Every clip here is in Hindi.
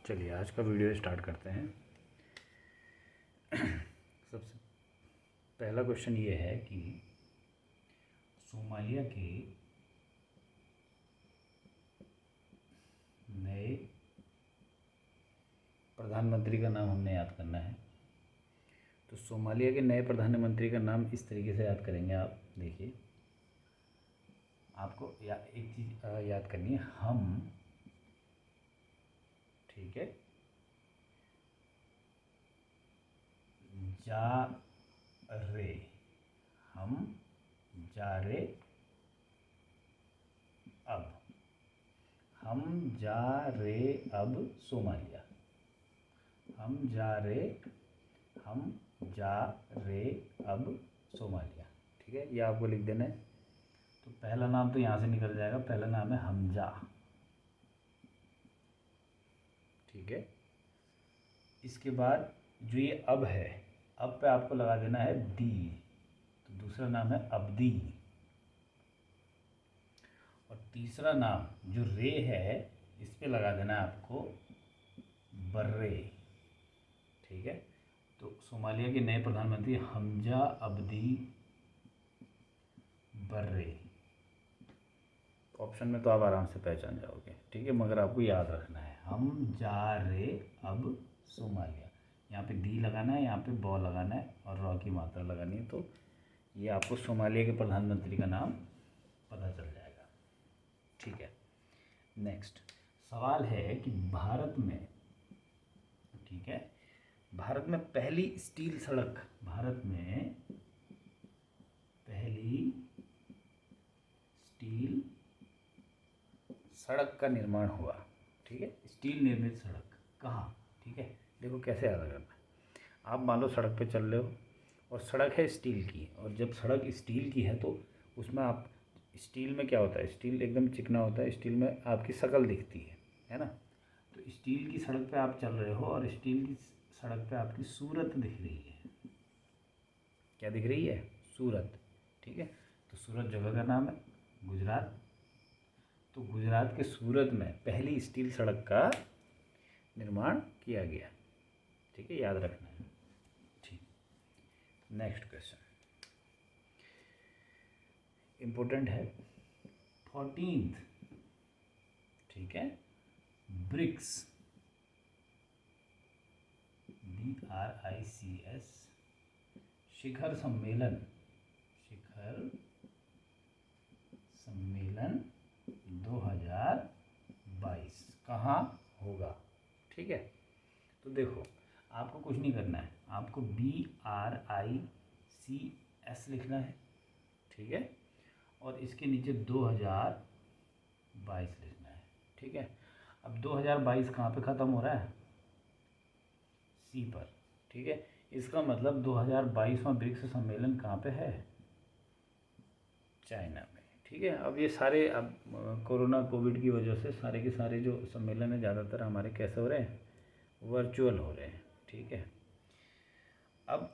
चलिए आज का वीडियो स्टार्ट करते हैं। सबसे पहला क्वेश्चन ये है कि सोमालिया के नए प्रधानमंत्री का नाम हमने याद करना है। तो सोमालिया के नए प्रधानमंत्री का नाम इस तरीके से याद करेंगे आप। देखिए, आपको एक चीज़ याद करनी है, हम, ठीक है, जा रे, हम जा रे अब, हम जा रे अब सोमालिया, हम जा रे अब सोमालिया। ठीक है, ये आपको लिख देना है। तो पहला नाम तो यहाँ से निकल जाएगा, पहला नाम है हमजा। ठीक है, इसके बाद जो ये अब है, अब पे आपको लगा देना है दी, तो दूसरा नाम है अब्दी। और तीसरा नाम जो रे है, इस पे लगा देना है आपको बर्रे। ठीक है, तो सोमालिया के नए प्रधानमंत्री हमजा अब्दी बर्रे। ऑप्शन में तो आप आराम से पहचान जाओगे। ठीक है, मगर आपको याद रखना है, हम जा रे अब सोमालिया। यहाँ पे डी लगाना है, यहाँ पे बॉ लगाना है और रॉ की मात्रा लगानी है। तो ये आपको सोमालिया के प्रधानमंत्री का नाम पता चल जाएगा। ठीक है, नेक्स्ट सवाल है कि भारत में, ठीक है, भारत में पहली स्टील सड़क, भारत में पहली स्टील सड़क का निर्माण हुआ। ठीक है, स्टील निर्मित सड़क कहाँ? ठीक है, देखो कैसे याद करना है। आप मान लो सड़क पे चल रहे हो और सड़क है स्टील की, और जब सड़क स्टील की है तो उसमें आप, स्टील में क्या होता है, स्टील एकदम चिकना होता है, स्टील में आपकी शक्ल दिखती है ना। तो स्टील की सड़क पे आप चल रहे हो और स्टील की सड़क पे आपकी सूरत दिख रही है। क्या दिख रही है? सूरत। ठीक है, तो सूरत जगह का नाम है, गुजरात। तो गुजरात के सूरत में पहली स्टील सड़क का निर्माण किया गया। ठीक है, याद रखना है। ठीक, नेक्स्ट क्वेश्चन इम्पोर्टेंट है, 14th, ठीक है, ब्रिक्स, BRICS शिखर सम्मेलन, शिखर सम्मेलन 2022 कहाँ होगा? ठीक है, तो देखो आपको कुछ नहीं करना है, आपको BRICS लिखना है। ठीक है, और इसके नीचे 2022 लिखना है। ठीक है, अब 2022 कहाँ पे ख़त्म हो रहा है? सी पर। ठीक है, इसका मतलब 2022वां ब्रिक्स सम्मेलन कहाँ पे है? चाइना में। ठीक है, अब ये सारे, अब कोरोना कोविड की वजह से सारे के सारे जो सम्मेलन है ज़्यादातर हमारे कैसे हो रहे हैं? वर्चुअल हो रहे हैं। ठीक है, अब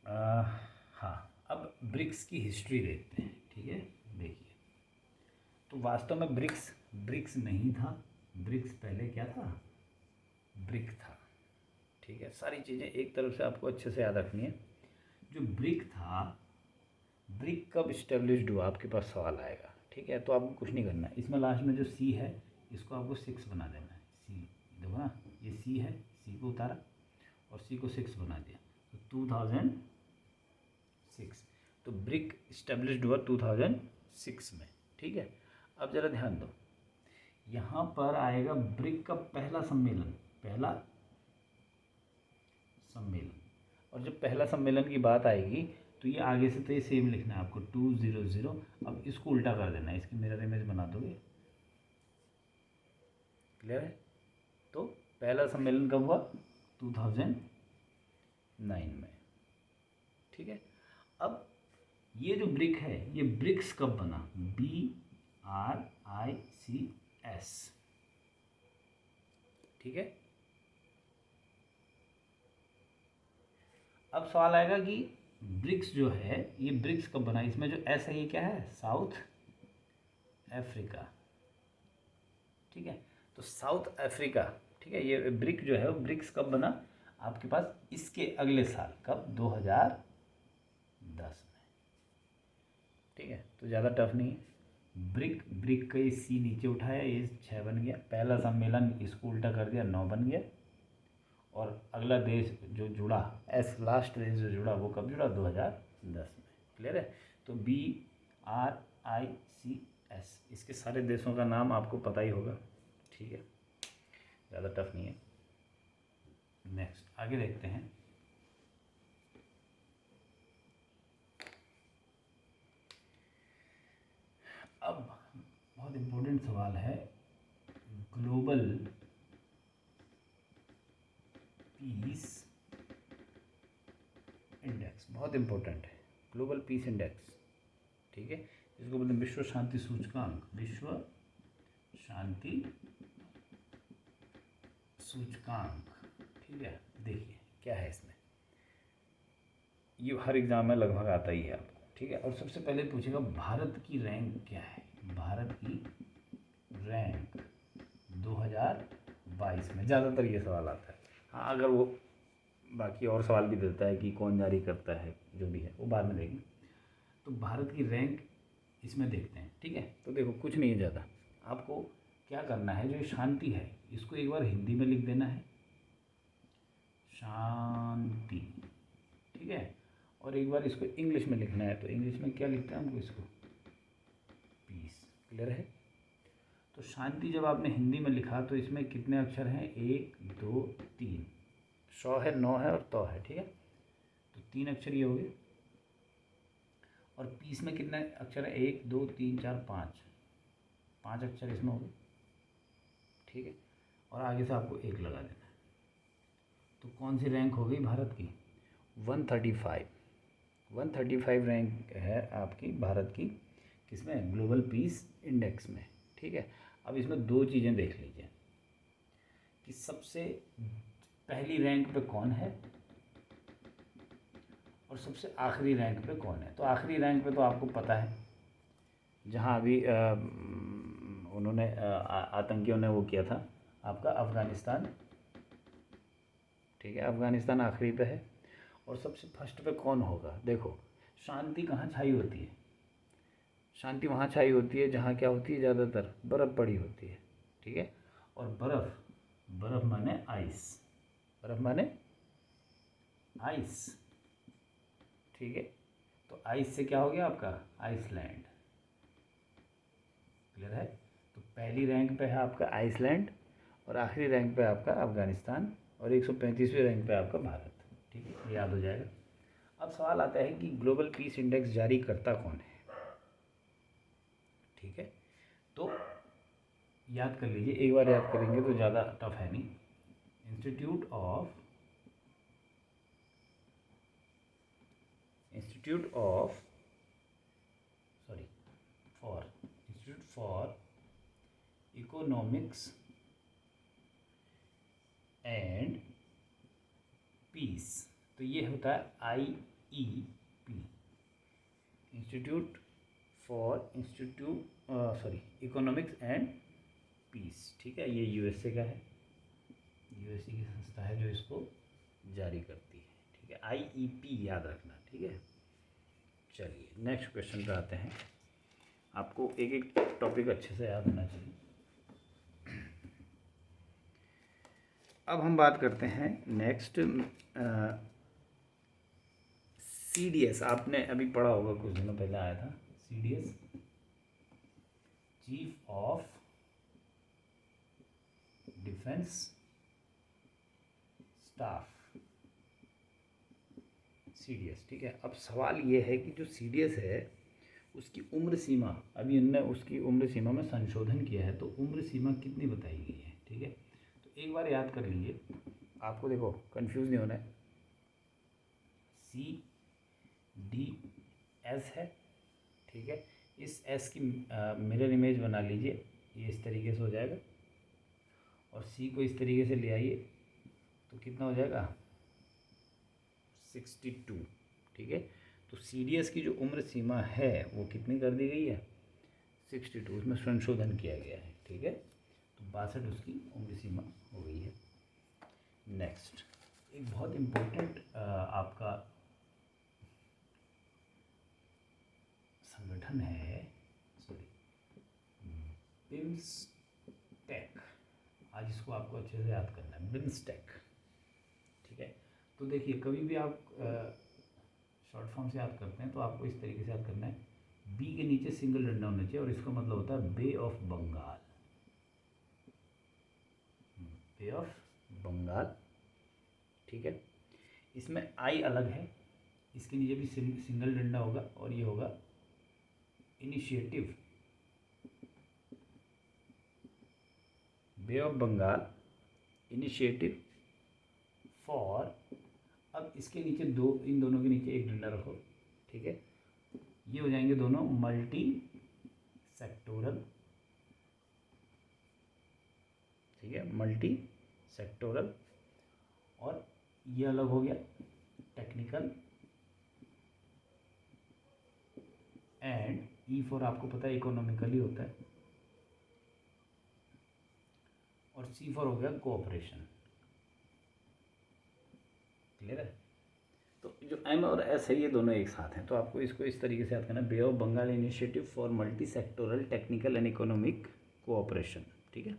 हाँ, अब ब्रिक्स की हिस्ट्री देखते हैं। ठीक है, देखिए, तो वास्तव में ब्रिक्स नहीं था, ब्रिक्स पहले क्या था? ब्रिक था। ठीक है, सारी चीज़ें एक तरफ से आपको अच्छे से याद रखनी है। जो ब्रिक था, ब्रिक कब इस्टेब्लिश्ड हुआ, आपके पास सवाल आएगा। ठीक है, तो आपको कुछ नहीं करना है, इसमें लास्ट में जो सी है इसको आपको 6 बना देना है। सी देखो ना, ये सी है, सी को उतारा और सी को 6 बना दिया, तो 2006। तो ब्रिक इस्टेब्लिश्ड हुआ 2006 में। ठीक है, अब ज़रा ध्यान दो, यहाँ पर आएगा ब्रिक का पहला सम्मेलन, और जब पहला सम्मेलन की बात आएगी तो ये आगे से तो ये सेम लिखना है आपको 200। अब इसको उल्टा कर देना है, इसकी मिरर इमेज बना दोगे। क्लियर है? तो पहला सम्मेलन कब हुआ? 2009 में। ठीक है, अब ये जो ब्रिक है, ये ब्रिक्स कब बना? BRICS। ठीक है, अब सवाल आएगा कि ब्रिक्स जो है, ये ब्रिक्स कब बना? इसमें जो एस है ये क्या है? South Africa. ठीक है, तो साउथ अफ्रीका, ठीक है, ये ब्रिक जो है वो ब्रिक्स कब बना आपके पास, इसके अगले साल, कब, 2010 में, ठीक है। तो ज़्यादा टफ नहीं है। ब्रिक, ब्रिक का ये सी नीचे उठाया, ये 6 बन गया। पहला सम्मेलन इसको उल्टा कर दिया, 9 बन गया। और अगला देश जो जुड़ा, एस लास्ट देश जो जुड़ा, वो कब जुड़ा, 2010 में। क्लियर है। तो BRICS, इसके सारे देशों का नाम आपको पता ही होगा, ठीक है, ज़्यादा टफ नहीं है। नेक्स्ट आगे देखते हैं। अब बहुत इम्पोर्टेंट सवाल है, ग्लोबल पीस इंडेक्स, बहुत इम्पोर्टेंट है ग्लोबल पीस इंडेक्स, ठीक है। इसको बोलते हैं विश्व शांति सूचकांक, विश्व शांति सूचकांक, ठीक है। देखिए क्या है इसमें, ये हर एग्जाम में लगभग आता ही है आपको, ठीक है। और सबसे पहले पूछेगा भारत की रैंक क्या है, भारत की रैंक 2022 में, ज़्यादातर ये सवाल आता है। हाँ, अगर वो बाकी और सवाल भी देता है कि कौन जारी करता है, जो भी है वो बाद में देखेंगे। तो भारत की रैंक इसमें देखते हैं, ठीक है। तो देखो कुछ नहीं है ज़्यादा, आपको क्या करना है, जो शांति है इसको एक बार हिंदी में लिख देना है, शांति, ठीक है। और एक बार इसको इंग्लिश में लिखना है, तो इंग्लिश में क्या लिखते हैं हमको इसको, पीस। क्लियर है। तो शांति जब आपने हिंदी में लिखा तो इसमें कितने अक्षर हैं, 1 2 3, 100 है, 9 है और तो है, ठीक है। तो 3 अक्षर ये हो गए। और पीस में कितने अक्षर है, 1 2 3 4 5, 5 अक्षर इसमें हो गए, ठीक है। और आगे से आपको 1 लगा देना है। तो कौन सी रैंक हो गई भारत की, 135 रैंक है आपकी भारत की, किसमें, ग्लोबल पीस इंडेक्स में, ठीक है। अब इसमें 2 चीज़ें देख लीजिए कि सबसे पहली रैंक पे कौन है और सबसे आखिरी रैंक पे कौन है। तो आखिरी रैंक पे तो आपको पता है, जहाँ अभी उन्होंने आतंकियों ने वो किया था आपका, अफ़गानिस्तान, ठीक है, अफ़गानिस्तान आखिरी पे है। और सबसे फर्स्ट पे कौन होगा, देखो शांति कहाँ छाई होती है, शांति वहाँ छाई होती है जहाँ क्या होती है, ज़्यादातर बर्फ़ पड़ी होती है, ठीक है। और बर्फ़ माने आइस, बर्फ़ माने आइस, ठीक है। तो आइस से क्या हो गया आपका, आइसलैंड। क्लियर है। तो पहली रैंक पे है आपका आइसलैंड और आखिरी रैंक पे आपका अफ़गानिस्तान और 135वें रैंक पे आपका भारत, ठीक है, याद हो जाएगा। अब सवाल आता है कि ग्लोबल पीस इंडेक्स जारी करता कौन है, ठीक है। तो याद कर लीजिए, एक बार याद करेंगे तो ज़्यादा टफ है नहीं। Institute for economics and peace, तो ये होता है IEP, institute economics and peace, ठीक है। ये USA का है, USA की संस्था है जो इसको जारी करती है, ठीक है। IEP याद रखना, ठीक है। चलिए नेक्स्ट क्वेश्चन पे आते हैं। आपको एक एक टॉपिक अच्छे से याद होना चाहिए। अब हम बात करते हैं नेक्स्ट, CDS, आपने अभी पढ़ा होगा, कुछ दिनों पहले आया था CDS, chief of defence staff, CDS, ठीक है। अब सवाल ये है कि जो CDS है उसकी उम्र सीमा, अभी इनने उसकी उम्र सीमा में संशोधन किया है, तो उम्र सीमा कितनी बताई गई है, ठीक है। तो एक बार याद कर लीजिए, आपको देखो कंफ्यूज नहीं होना है, CDS है, ठीक है। इस S की मिरर इमेज बना लीजिए, ये इस तरीके से हो जाएगा, और C को इस तरीके से ले आइए, तो कितना हो जाएगा, 62, ठीक है। तो CDS की जो उम्र सीमा है वो कितनी कर दी गई है, 62, उसमें संशोधन किया गया है, ठीक है। तो 62 उसकी उम्र सीमा हो गई है। नेक्स्ट एक बहुत इम्पोर्टेंट आपका संगठन है, सॉरी, बिम्स्टेक। आज इसको आपको अच्छे से याद करना है, बिम्स्टेक। ठीक है, तो देखिए कभी भी आप शॉर्ट फॉर्म से याद करते हैं तो आपको इस तरीके से याद करना है, बी के नीचे सिंगल डंडा होना चाहिए और इसका मतलब होता है bay of Bengal. Bay of Bengal. ठीक है, इसमें आई अलग है, इसके नीचे भी सिंगल डंडा होगा और ये होगा initiative, bay of Bengal initiative for. अब इसके नीचे दो, इन दोनों के नीचे एक डंडा रखो। ठीक है, ये हो जाएंगे दोनों मल्टी सेक्टोरल। ठीक है, मल्टी सेक्टोरल। और ये अलग हो गया टेक्निकल। एंड ई फॉर आपको पता है इकोनॉमिकल ही होता है। और सी फॉर हो गया कोऑपरेशन। क्लियर है? तो जो एम और एस है ये दोनों एक साथ हैं, तो आपको इसको इस तरीके से याद करना, bay of Bengal initiative for multi sectoral technical and economic cooperation. ठीक है,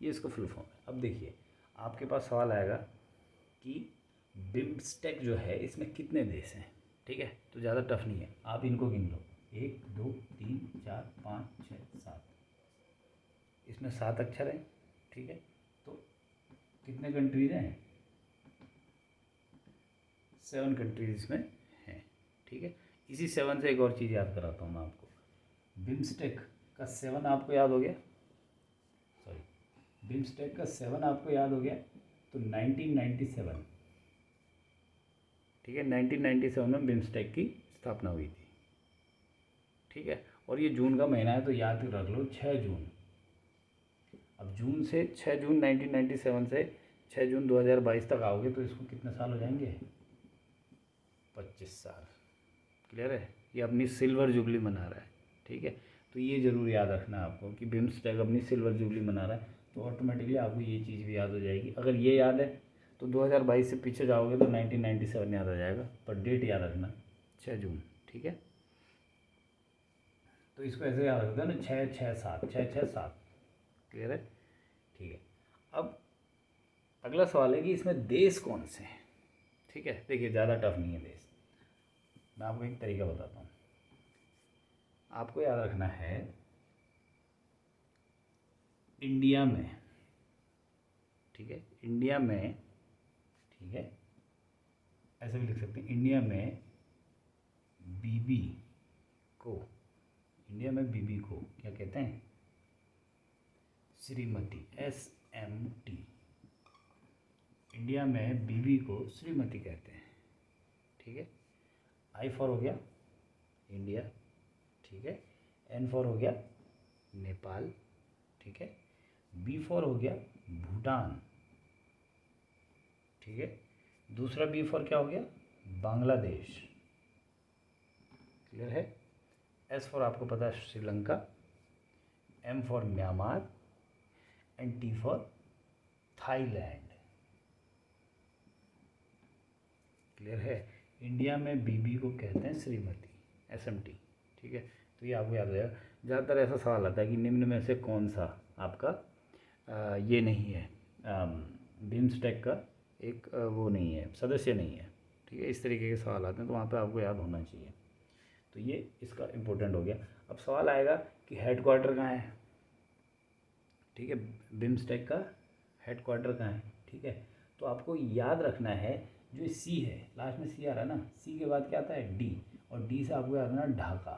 ये इसको फुल फॉर्म है। अब देखिए आपके पास सवाल आएगा कि बिम्स्टेक जो है इसमें कितने देश हैं। ठीक है, तो ज़्यादा टफ नहीं है, आप इनको गिन लो, 1 2 3 4 5 6 7। इसमें 7 अक्षर हैं। ठीक है, तो कितने कंट्रीज हैं? 7 कंट्रीज इसमें हैं। ठीक है, इसी 7 से एक और चीज़ याद कराता हूँ मैं आपको। बिम्स्टेक का 7 आपको याद हो गया, सॉरी, बिम्स्टेक का 7 आपको याद हो गया, तो 1997। ठीक है, 1997 में बिम्स्टेक की स्थापना हुई थी। ठीक है, और ये जून का महीना है तो याद रख लो 6 जून। अब जून से 6 जून 1997 से 6 जून 2022 तक आओगे तो इसको कितने साल हो जाएंगे? 25 साल। क्लियर है? ये अपनी सिल्वर जुबली मना रहा है। ठीक है, तो ये ज़रूर याद रखना आपको कि बिम्स्टेक अपनी सिल्वर जुबली मना रहा है, तो ऑटोमेटिकली आपको ये चीज़ भी याद हो जाएगी। अगर ये याद है तो 2022 से पीछे जाओगे तो 1997 याद आ जाएगा, पर डेट याद रखना 6 जून। ठीक है, तो इसको ऐसे याद रखते हैं ना, 6 6 7 6 6 7। क्लियर है? ठीक है, अब अगला सवाल है कि इसमें देश कौन से हैं। ठीक है, देखिए ज़्यादा टफ नहीं है देश, मैं आपको एक तरीका बताता हूँ। आपको याद रखना है इंडिया में। ठीक है, इंडिया में, ठीक है, ऐसे भी लिख सकते हैं, इंडिया में बीबी को, इंडिया में बीबी को क्या कहते हैं? श्रीमती, SMT। इंडिया में बीबी को श्रीमती कहते हैं। ठीक है, आई फॉर हो गया इंडिया। ठीक है, N फॉर हो गया नेपाल। ठीक है, B फॉर हो गया भूटान। ठीक है, दूसरा B फॉर क्या हो गया? बांग्लादेश। क्लियर है? S फॉर आपको पता है Sri Lanka, M for Myanmar and T for Thailand. Clear है? इंडिया में बीबी को कहते हैं श्रीमती, SMT। ठीक है, तो ये आपको याद रहेगा। ज़्यादातर ऐसा सवाल आता है कि निम्न में से कौन सा आपका ये नहीं है, बिम्स्टेक का एक वो नहीं है, सदस्य नहीं है। ठीक है, इस तरीके के सवाल आते हैं तो वहाँ पे आपको याद होना चाहिए। तो ये इसका इम्पोर्टेंट हो गया। अब सवाल आएगा कि हेडक्वार्टर कहाँ है। ठीक है, बिम्स्टेक का हेडक्वार्टर कहाँ है। ठीक है, तो आपको याद रखना है जो सी है, लास्ट में सी आ रहा है ना, सी के बाद क्या आता है? डी, और डी से आपको याद रखना ढाका।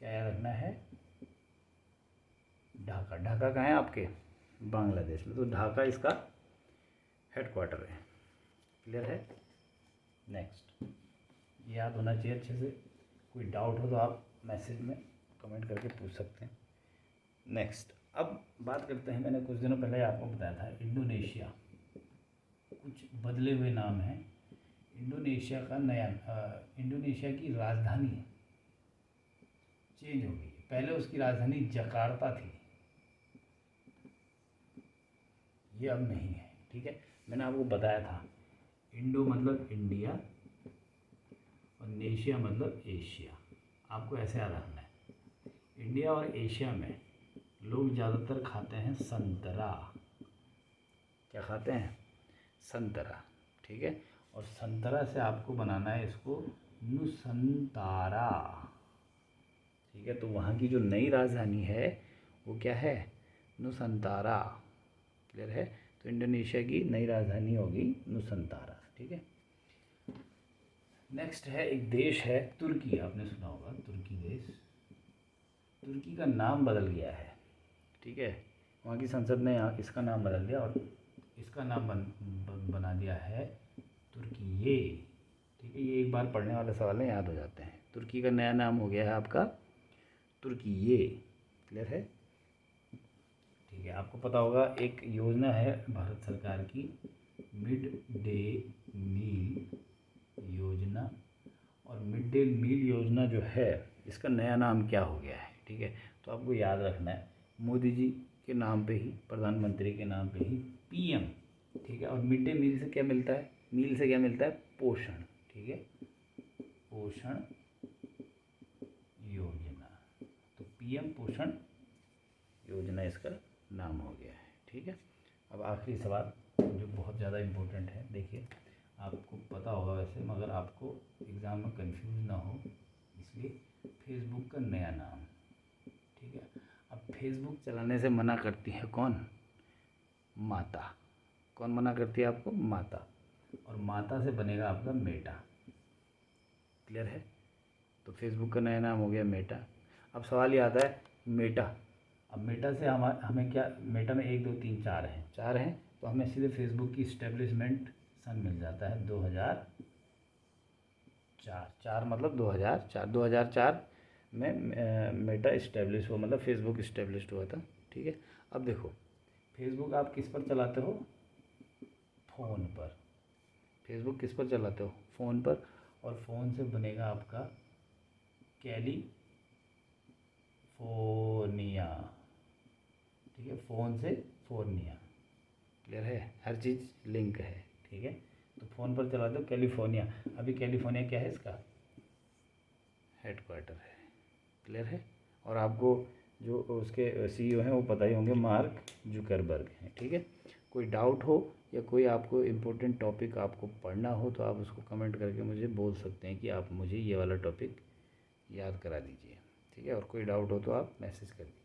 क्या याद रखना है? ढाका। ढाका कहाँ है आपके? बांग्लादेश में, तो ढाका इसका हेडक्वार्टर है। क्लियर है? नेक्स्ट, याद होना चाहिए अच्छे से। कोई डाउट हो तो आप मैसेज में कमेंट करके पूछ सकते हैं। नेक्स्ट, अब बात करते हैं, मैंने कुछ दिनों पहले आपको बताया था इंडोनेशिया, कुछ बदले हुए नाम हैं। इंडोनेशिया का नया इंडोनेशिया की राजधानी चेंज हो गई है। पहले उसकी राजधानी जकार्ता थी, ये अब नहीं है। ठीक है, मैंने आपको बताया था इंडो मतलब इंडिया और नेशिया मतलब एशिया। आपको ऐसे याद रखना है, इंडिया और एशिया में लोग ज़्यादातर खाते हैं संतरा। क्या खाते हैं? संतरा। ठीक है, और संतरा से आपको बनाना है इसको नुसंतारा। ठीक है, तो वहाँ की जो नई राजधानी है वो क्या है? नुसंतारा। क्लियर है? तो इंडोनेशिया की नई राजधानी होगी नुसंतारा। ठीक है, नेक्स्ट है एक देश है तुर्की। आपने सुना होगा तुर्की देश। तुर्की का नाम बदल गया है। ठीक है, वहाँ की संसद ने यहाँ इसका नाम बदल दिया और इसका नाम बना दिया है तुर्की। ठीक है, ये एक बार पढ़ने वाले सवाल में याद हो जाते हैं। तुर्की का नया नाम हो गया है आपका तुर्की। क्लियर है? ठीक है, आपको पता होगा एक योजना है भारत सरकार की, मिड डे मील योजना। और मिड डे मील योजना जो है इसका नया नाम क्या हो गया है? ठीक है, तो आपको याद रखना है मोदी जी के नाम पे ही, प्रधानमंत्री के नाम पे ही पीएम। ठीक है, और मिड डे मील से क्या मिलता है? मील से क्या मिलता है? पोषण। ठीक है, पोषण योजना, तो पीएम पोषण योजना इसका नाम हो गया है। ठीक है, अब आखिरी सवाल जो बहुत ज़्यादा इम्पोर्टेंट है, देखिए आपको पता होगा वैसे, मगर आपको एग्ज़ाम में कंफ्यूज ना हो इसलिए, फेसबुक का नया नाम। ठीक है, अब फेसबुक चलाने से मना करती है कौन? माता। कौन मना करती है आपको? माता। और माता से बनेगा आपका मेटा। क्लियर है? तो फेसबुक का नया नाम हो गया मेटा। अब सवाल ये आता है मेटा, अब मेटा से हमें क्या? मेटा में 1 2 3 4 हैं, 4 हैं, तो हमें सीधे फेसबुक की इस्टेब्लिशमेंट सन मिल जाता है 2004। 4 मतलब 2004। 2004 में मेटा इस्टेब्लिश हुआ, मतलब फेसबुक इस्टेब्लिश हुआ था। ठीक है, अब देखो फेसबुक आप किस पर चलाते हो? फ़ोन पर। फेसबुक किस पर चलाते हो? फ़ोन पर। और फ़ोन से बनेगा आपका कैलिफोर्निया। ठीक है, फ़ोन से फोर्निया। क्लियर है? हर चीज़ लिंक है। ठीक है, तो फ़ोन पर चलाते हो कैलिफोर्निया। अभी कैलिफोर्निया क्या है? इसका हेडक्वार्टर है। क्लियर है? और आपको जो उसके सीईओ हैं वो पता ही होंगे, मार्क जुकरबर्ग हैं। ठीक है, कोई डाउट हो या कोई आपको इम्पोर्टेंट टॉपिक आपको पढ़ना हो तो आप उसको कमेंट करके मुझे बोल सकते हैं कि आप मुझे ये वाला टॉपिक याद करा दीजिए। ठीक है, और कोई डाउट हो तो आप मैसेज कर दीजिए।